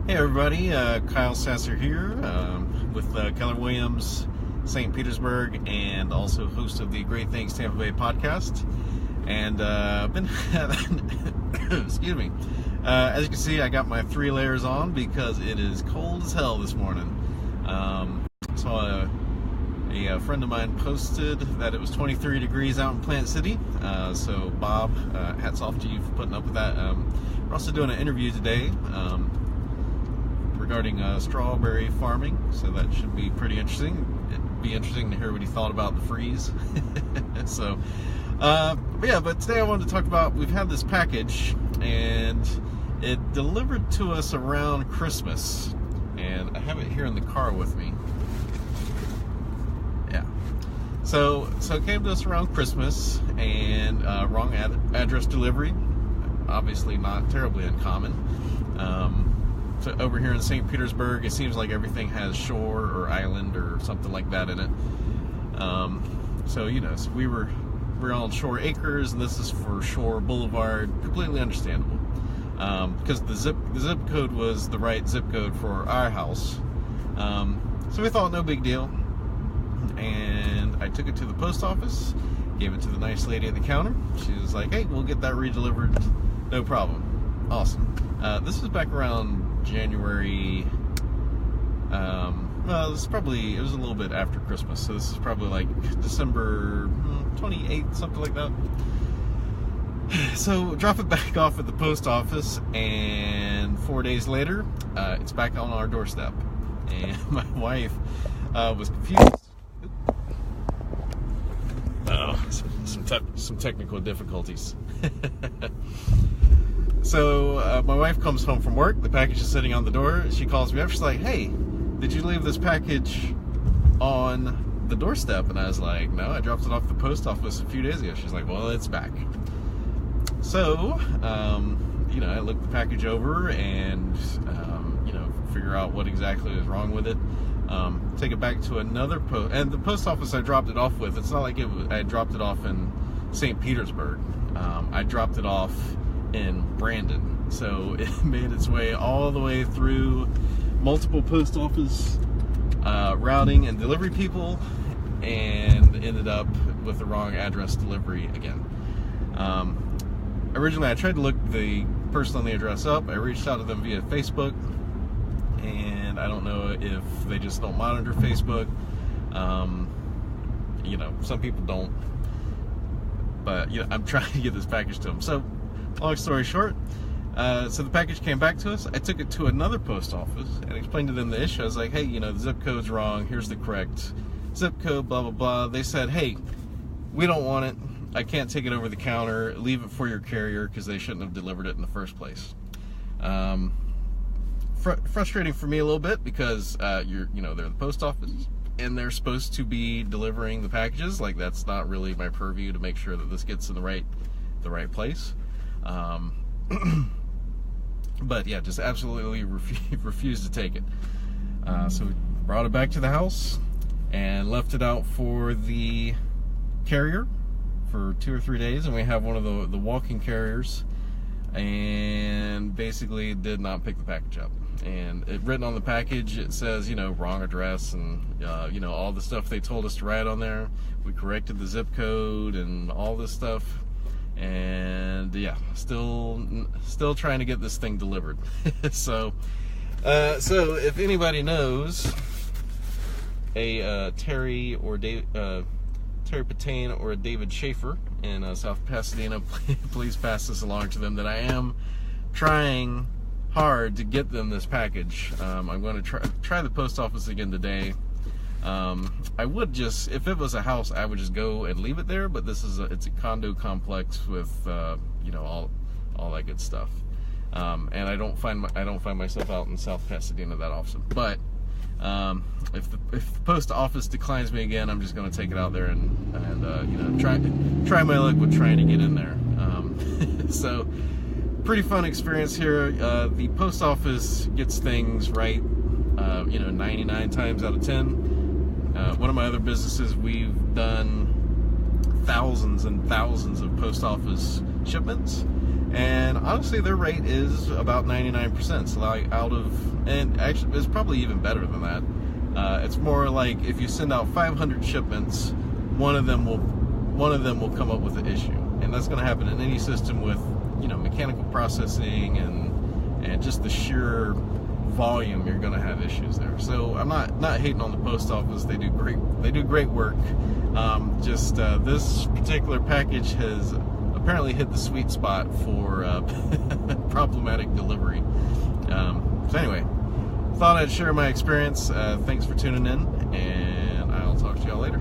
Hey everybody, Kyle Sasser here with Keller Williams, St. Petersburg, and also host of the Great Things Tampa Bay podcast. And I've been having, excuse me, as you can see, I got my 3 layers on because it is cold as hell this morning. Saw a friend of mine posted that it was 23 degrees out in Plant City. So Bob, hats off to you for putting up with that. We're also doing an interview today regarding strawberry farming, so that should be pretty interesting. It'd be interesting to hear what he thought about the freeze. So, but today I wanted to talk about, we've had this package, and it delivered to us around Christmas, and I have it here in the car with me. Yeah. So it came to us around Christmas, and wrong address delivery, obviously not terribly uncommon. So over here in St. Petersburg, it seems like everything has shore or island or something like that in it. So we're on Shore Acres, and this is for Shore Boulevard. Completely understandable, because the zip code was the right zip code for our house. So we thought no big deal, and I took it to the post office, gave it to the nice lady at the counter. She was like, "Hey, we'll get that redelivered, no problem." Awesome. This was back around January. Well, it was a a little bit after Christmas, so this is probably like December 28th, something like that. So drop it back off at the post office, and 4 days later, it's back on our doorstep. And my wife was confused. Some technical difficulties. So my wife comes home from work. The package is sitting on the door. She calls me up. She's like, "Hey, did you leave this package on the doorstep?" And I was like, "No, I dropped it off at the post office a few days ago." She's like, "Well, it's back." So, I looked the package over and, figure out what exactly is wrong with it. Take it back to another post, and the post office I dropped it off with, it's not like I dropped it off in St. Petersburg. I dropped it off in Brandon, so it made its way all the way through multiple post office routing and delivery people, and ended up with the wrong address delivery again. Originally I tried to look the person on the address up. I reached out to them via Facebook, and I don't know if they just don't monitor Facebook. Some people don't, but I'm trying to get this package to them. So long story short, so the package came back to us. I took it to another post office and explained to them the issue. I was like, "Hey, the zip code's wrong. Here's the correct zip code, blah, blah, blah." They said, "Hey, we don't want it. I can't take it over the counter. Leave it for your carrier, because they shouldn't have delivered it in the first place." Frustrating for me a little bit, because they're the post office, and they're supposed to be delivering the packages. Like, that's not really my purview to make sure that this gets in the right place. But yeah, just absolutely refused to take it. So we brought it back to the house and left it out for the carrier for 2 or 3 days, and we have one of the walking carriers, and basically did not pick the package up. And written on the package, it says, wrong address, and all the stuff they told us to write on there. We corrected the zip code and all this stuff. And yeah, still trying to get this thing delivered. So if anybody knows a Terry Patane or a David Schaefer in South Pasadena, please pass this along to them, that I am trying hard to get them this package. I'm going to try the post office again today. I would just, if it was a house, I would just go and leave it there, but this is it's a condo complex with all that good stuff, and I don't find myself out in South Pasadena that often. But if the post office declines me again, I'm just going to take it out there and try my luck with trying to get in there. So pretty fun experience here. The post office gets things right 99 times out of 10. One of my other businesses, we've done thousands and thousands of post office shipments. And honestly, their rate is about 99%. So like and actually, it's probably even better than that. It's more like if you send out 500 shipments, one of them will come up with an issue, and that's going to happen in any system with, you know, mechanical processing and just the sheer volume. You're going to have issues there. So I'm not hating on the post office. They do great work. This particular package has apparently hit the sweet spot for problematic delivery. So anyway, thought I'd share my experience. Thanks for tuning in, and I'll talk to y'all later.